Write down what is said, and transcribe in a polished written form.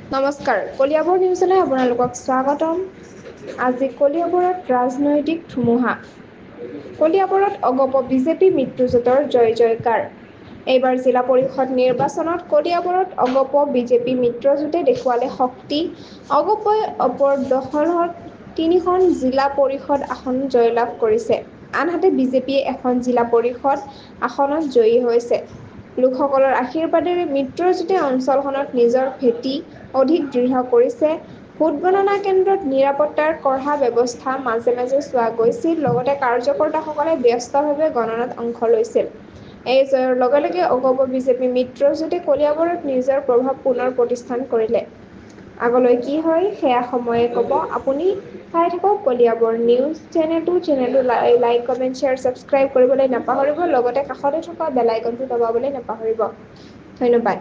নমস্কাৰ, কলিয়াবৰ নিউজলৈ আপোনালোকক স্বাগতম। আজি কলিয়াবৰত ৰাজনৈতিক ধুমুহা। কলিয়াবৰত অগপ বিজেপি মিত্ৰজোঁটৰ জয়-জয়কাৰ। এইবাৰ জিলা পৰিষদ নিৰ্বাচনত কলিয়াবৰত অগপ বিজেপি মিত্ৰজোঁটে দেখুৱালে শক্তি। অগপই অপৰদখলত ৩খন জিলা পৰিষদ আসন জয়লাভ কৰিছে। আনহাতে বিজেপিয়ে এখন জিলা পৰিষদ আসনত জয়ী হৈছে। লোকসকলৰ আশীৰ্বাদেৰে মিত্ৰজোঁটে অঞ্চলখনত নিজৰ ভেটি অধিক দৃঢ় কৰিছে। ভোট গণনা কেন্দ্ৰত নিৰাপত্তাৰ কঢ়া ব্যৱস্থা মাজে মাজে চোৱা গৈছিল। লগতে কাৰ্যকৰ্তাসকলে ব্যস্তভাৱে গণনাত অংশ লৈছিল। এই জয়ৰ লগে লগে অগপ বিজেপি মিত্ৰজোঁটে কলিয়াবৰত নিজৰ প্ৰভাৱ পুনৰ প্ৰতিষ্ঠা কৰিলে। আগলৈ কি হয় সেয়া সময়ে ক'ব। আপুনি চাই থাকক কলিয়াবৰ নিউজ চেনেলটো লাইক, কমেণ্ট, শ্বেয়াৰ, ছাবস্ক্ৰাইব কৰিবলৈ নাপাহৰিব। লগতে কাষতে থকা বেল আইকনটো দবাবলৈ নাপাহৰিব। ধন্যবাদ।